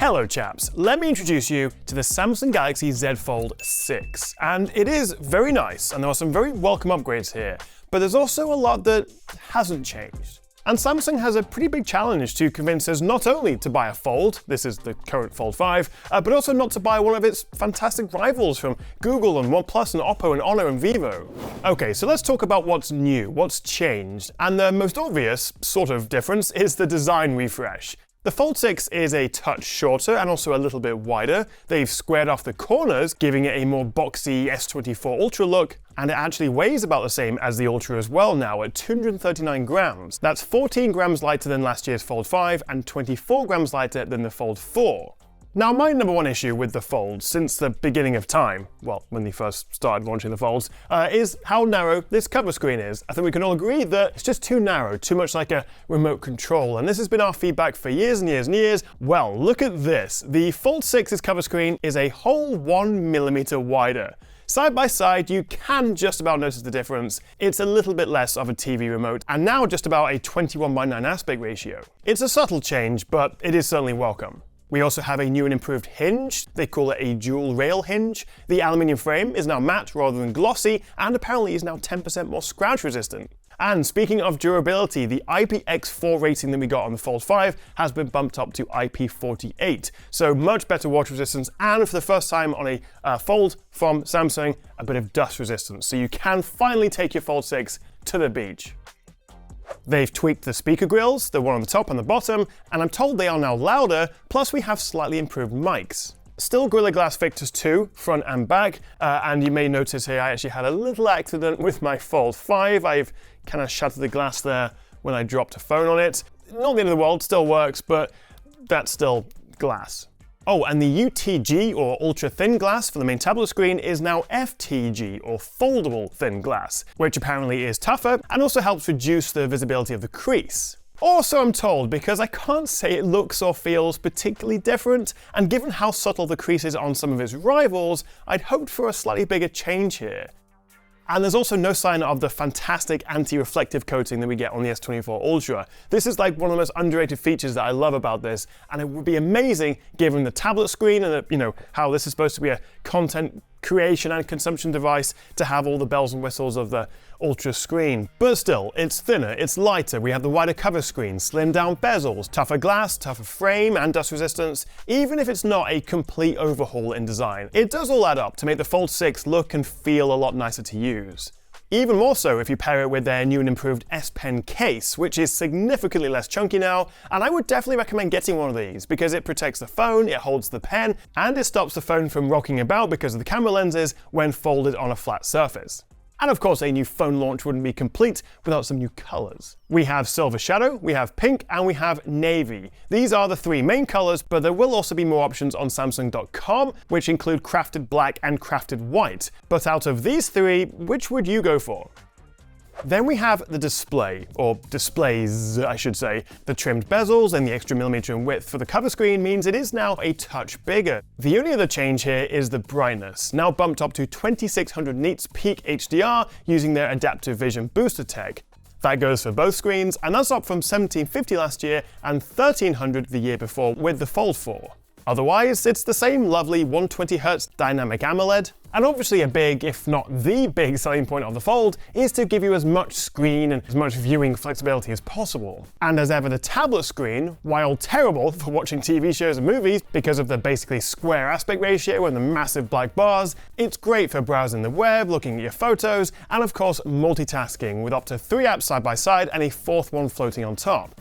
Hello chaps, let me introduce you to the Samsung Galaxy Z Fold 6. And it is very nice, and there are some very welcome upgrades here, but there's also a lot that hasn't changed. And Samsung has a pretty big challenge to convince us not only to buy a Fold, this is the current Fold 5, but also not to buy one of its fantastic rivals from Google and OnePlus and Oppo and Honor and Vivo. Okay, so let's talk about what's new, what's changed, and the most obvious sort of difference is the design refresh. The Fold 6 is a touch shorter and also a little bit wider. They've squared off the corners, giving it a more boxy S24 Ultra look, and it actually weighs about the same as the Ultra as well now at 239 grams. That's 14 grams lighter than last year's Fold 5 and 24 grams lighter than the Fold 4. Now, my number one issue with the Fold since the beginning of time, well, when they first started launching the Folds, is how narrow this cover screen is. I think we can all agree that it's just too narrow, too much like a remote control, and this has been our feedback for years and years and years. Well, look at this. The Fold 6's cover screen is a whole 1mm wider. Side by side, you can just about notice the difference. It's a little bit less of a TV remote, and now just about a 21:9 aspect ratio. It's a subtle change, but it is certainly welcome. We also have a new and improved hinge. They call it a dual rail hinge. The aluminium frame is now matte rather than glossy, and apparently is now 10% more scratch resistant. And speaking of durability, the IPX4 rating that we got on the Fold 5 has been bumped up to IP48. So much better water resistance, and for the first time on a Fold from Samsung, a bit of dust resistance. So you can finally take your Fold 6 to the beach. They've tweaked the speaker grills, the one on the top and the bottom, and I'm told they are now louder, plus we have slightly improved mics. Still Gorilla Glass Victus 2, front and back, and you may notice here I actually had a little accident with my Fold 5. I've kind of shattered the glass there when I dropped a phone on it. Not the end of the world, still works, but that's still glass. Oh, and the UTG, or ultra thin glass for the main tablet screen, is now FTG, or foldable thin glass, which apparently is tougher and also helps reduce the visibility of the crease. Or so I'm told, because I can't say it looks or feels particularly different, and given how subtle the crease is on some of its rivals, I'd hoped for a slightly bigger change here. And there's also no sign of the fantastic anti-reflective coating that we get on the S24 Ultra. This is like one of the most underrated features that I love about this, and it would be amazing given the tablet screen and how this is supposed to be a content creation and consumption device to have all the bells and whistles of the Ultra screen. But still, it's thinner, it's lighter, we have the wider cover screen, slimmed down bezels, tougher glass, tougher frame, and dust resistance. Even if it's not a complete overhaul in design, it does all add up to make the Fold 6 look and feel a lot nicer to use. Even more so if you pair it with their new and improved S Pen case, which is significantly less chunky now, and I would definitely recommend getting one of these because it protects the phone, it holds the pen, and it stops the phone from rocking about because of the camera lenses when folded on a flat surface. And of course, a new phone launch wouldn't be complete without some new colors. We have Silver Shadow, we have Pink, and we have Navy. These are the three main colors, but there will also be more options on Samsung.com, which include Crafted Black and Crafted White. But out of these three, which would you go for? Then we have the display, or displays, I should say. The trimmed bezels and the extra millimeter in width for the cover screen means it is now a touch bigger. The only other change here is the brightness, now bumped up to 2600 nits peak HDR using their adaptive vision booster tech. That goes for both screens, and that's up from 1750 last year and 1300 the year before with the Fold 4. Otherwise, it's the same lovely 120Hz dynamic AMOLED, and obviously a big, if not the big selling point of the Fold is to give you as much screen and as much viewing flexibility as possible. And as ever, the tablet screen, while terrible for watching TV shows and movies because of the basically square aspect ratio and the massive black bars, it's great for browsing the web, looking at your photos, and of course multitasking with up to 3 apps side by side and a fourth one floating on top.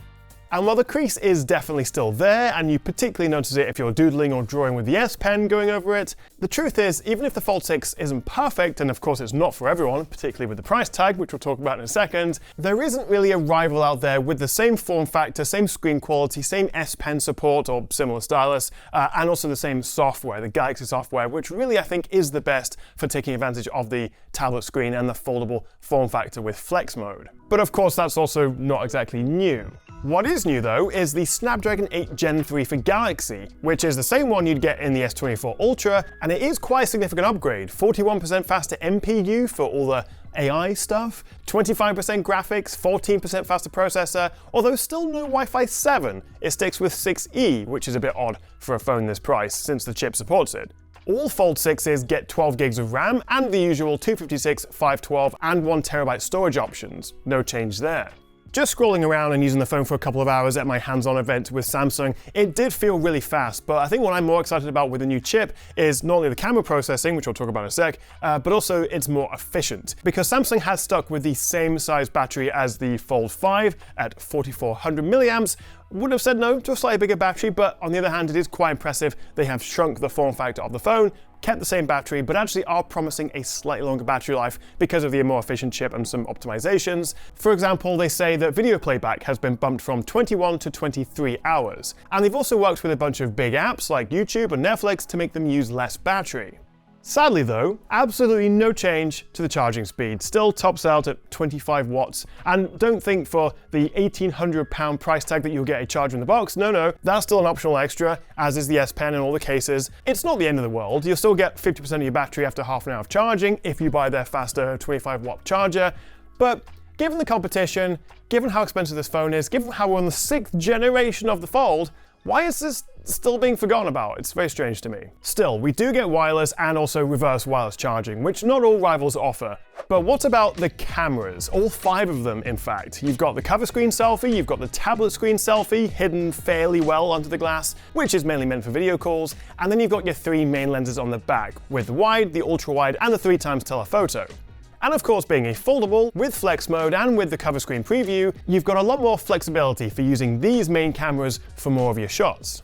And while the crease is definitely still there, and you particularly notice it if you're doodling or drawing with the S Pen going over it, the truth is, even if the Fold 6 isn't perfect, and of course it's not for everyone, particularly with the price tag, which we'll talk about in a second, there isn't really a rival out there with the same form factor, same screen quality, same S Pen support or similar stylus, and also the same software, the Galaxy software, which really I think is the best for taking advantage of the tablet screen and the foldable form factor with Flex mode. But of course that's also not exactly new. What is new though is the Snapdragon 8 Gen 3 for Galaxy, which is the same one you'd get in the S24 Ultra, and it is quite a significant upgrade. 41% faster MPU for all the AI stuff, 25% graphics, 14% faster processor, although still no Wi-Fi 7. It sticks with 6E, which is a bit odd for a phone this price since the chip supports it. All Fold 6s get 12 gigs of RAM and the usual 256, 512, and 1TB storage options. No change there. Just scrolling around and using the phone for a couple of hours at my hands-on event with Samsung, it did feel really fast, but I think what I'm more excited about with the new chip is not only the camera processing, which we'll talk about in a sec, but also it's more efficient. Because Samsung has stuck with the same size battery as the Fold 5 at 4400 milliamps. Would have said no to a slightly bigger battery, but on the other hand, it is quite impressive. They have shrunk the form factor of the phone, kept the same battery, but actually are promising a slightly longer battery life because of the more efficient chip and some optimizations. For example, they say that video playback has been bumped from 21 to 23 hours. And they've also worked with a bunch of big apps like YouTube and Netflix to make them use less battery. Sadly though, absolutely no change to the charging speed, still tops out at 25 watts. And don't think for the £1,800 price tag that you'll get a charger in the box, no, that's still an optional extra, as is the S Pen in all the cases. It's not the end of the world, you'll still get 50% of your battery after half an hour of charging if you buy their faster 25 watt charger, but given the competition, given how expensive this phone is, given how we're on the 6th generation of the Fold, why is this still being forgotten about? It's very strange to me. Still, we do get wireless and also reverse wireless charging, which not all rivals offer. But what about the cameras? All 5 of them, in fact. You've got the cover screen selfie, you've got the tablet screen selfie, hidden fairly well under the glass, which is mainly meant for video calls, and then you've got your 3 main lenses on the back, with the wide, the ultra-wide, and the 3x telephoto. And of course, being a foldable, with flex mode and with the cover screen preview, you've got a lot more flexibility for using these main cameras for more of your shots.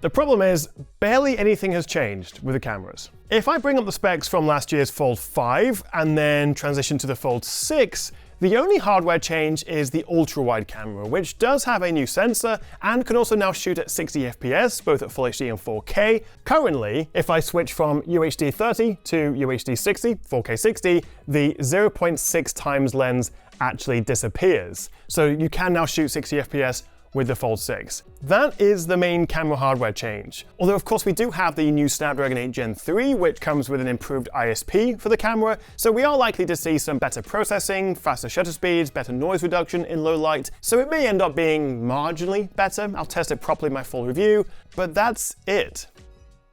The problem is, barely anything has changed with the cameras. If I bring up the specs from last year's Fold 5 and then transition to the Fold 6, the only hardware change is the ultra-wide camera, which does have a new sensor and can also now shoot at 60 FPS, both at Full HD and 4K. Currently, if I switch from UHD 30 to UHD 60, 4K 60, the 0.6 times lens actually disappears. So you can now shoot 60 FPS with the Fold 6. That is the main camera hardware change. Although of course we do have the new Snapdragon 8 Gen 3, which comes with an improved ISP for the camera, so we are likely to see some better processing, faster shutter speeds, better noise reduction in low light, so it may end up being marginally better. I'll test it properly in my full review, but that's it.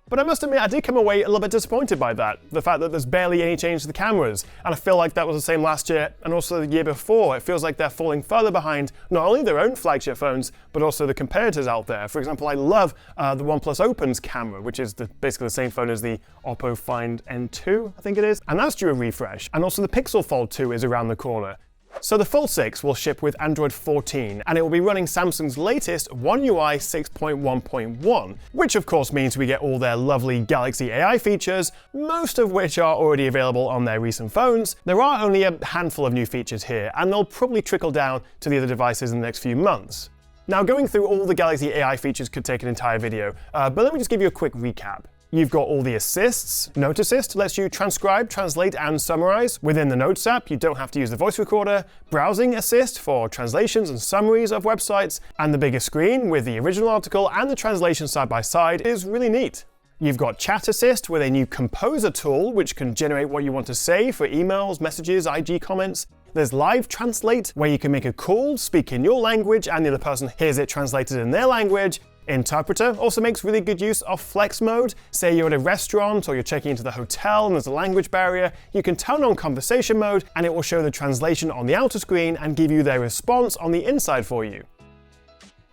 But I must admit, I did come away a little bit disappointed by that, the fact that there's barely any change to the cameras, and I feel like that was the same last year and also the year before. It feels like they're falling further behind not only their own flagship phones, but also the competitors out there. For example, I love the OnePlus Open's camera, which is basically the same phone as the Oppo Find N2, I think it is, and that's due a refresh. And also the Pixel Fold 2 is around the corner. So the Fold 6 will ship with Android 14, and it will be running Samsung's latest One UI 6.1.1, which of course means we get all their lovely Galaxy AI features, most of which are already available on their recent phones. There are only a handful of new features here, and they'll probably trickle down to the other devices in the next few months. Now, going through all the Galaxy AI features could take an entire video, but let me just give you a quick recap. You've got all the assists. Note Assist lets you transcribe, translate, and summarize within the Notes app. You don't have to use the voice recorder. Browsing Assist for translations and summaries of websites. And the bigger screen with the original article and the translation side by side is really neat. You've got Chat Assist with a new Composer tool, which can generate what you want to say for emails, messages, IG comments. There's Live Translate, where you can make a call, speak in your language, and the other person hears it translated in their language. Interpreter also makes really good use of flex mode. Say you're at a restaurant or you're checking into the hotel and there's a language barrier, you can turn on conversation mode and it will show the translation on the outer screen and give you their response on the inside for you.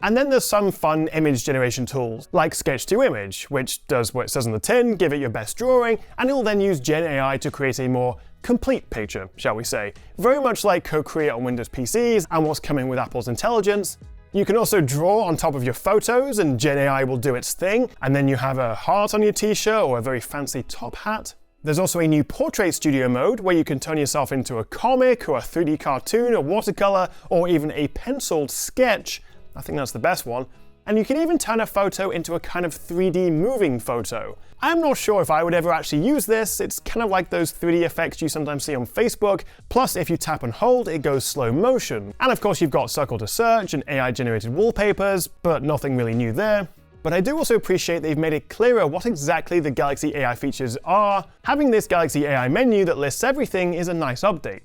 And then there's some fun image generation tools, like Sketch to Image, which does what it says on the tin, give it your best drawing, and it will then use Gen AI to create a more complete picture, shall we say. Very much like Co-Create on Windows PCs and what's coming with Apple's intelligence. You can also draw on top of your photos and Gen AI will do its thing, and then you have a heart on your t-shirt or a very fancy top hat. There's also a new Portrait Studio mode where you can turn yourself into a comic or a 3D cartoon, a watercolor, or even a penciled sketch. I think that's the best one. And you can even turn a photo into a kind of 3D moving photo. I'm not sure if I would ever actually use this. It's kind of like those 3D effects you sometimes see on Facebook. Plus, if you tap and hold, it goes slow motion. And of course, you've got Circle to Search and AI-generated wallpapers, but nothing really new there. But I do also appreciate they've made it clearer what exactly the Galaxy AI features are. Having this Galaxy AI menu that lists everything is a nice update.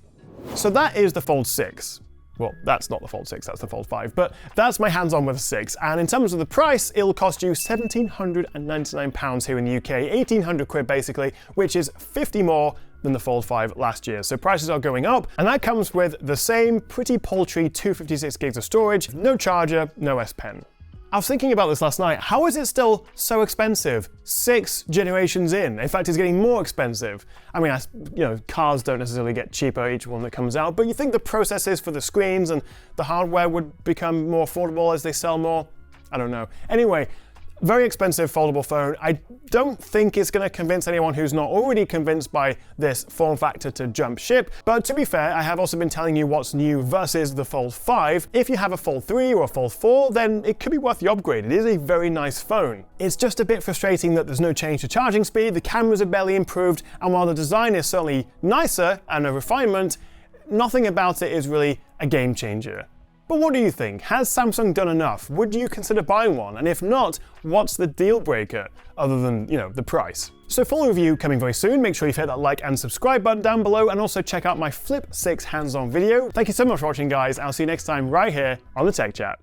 So that is the Fold 6. Well, that's not the Fold 6, that's the Fold 5, but that's my hands-on with the 6. And in terms of the price, it'll cost you £1,799 here in the UK, 1,800 quid basically, which is 50 more than the Fold 5 last year. So prices are going up, and that comes with the same pretty paltry 256 gigs of storage, no charger, no S Pen. I was thinking about this last night. How is it still so expensive 6 generations in? In fact, it's getting more expensive. I mean, cars don't necessarily get cheaper each one that comes out, but you think the processes for the screens and the hardware would become more affordable as they sell more? I don't know. Anyway, very expensive foldable phone. I don't think it's going to convince anyone who's not already convinced by this form factor to jump ship. But to be fair, I have also been telling you what's new versus the Fold 5. If you have a Fold 3 or a Fold 4, then it could be worth the upgrade. It is a very nice phone. It's just a bit frustrating that there's no change to charging speed, the cameras are barely improved, and while the design is certainly nicer and a refinement, nothing about it is really a game changer. But what do you think? Has Samsung done enough? Would you consider buying one? And if not, what's the deal breaker other than, the price? So full review coming very soon. Make sure you hit that like and subscribe button down below, and also check out my Flip 6 hands-on video. Thank you so much for watching, guys. I'll see you next time right here on the Tech Chat.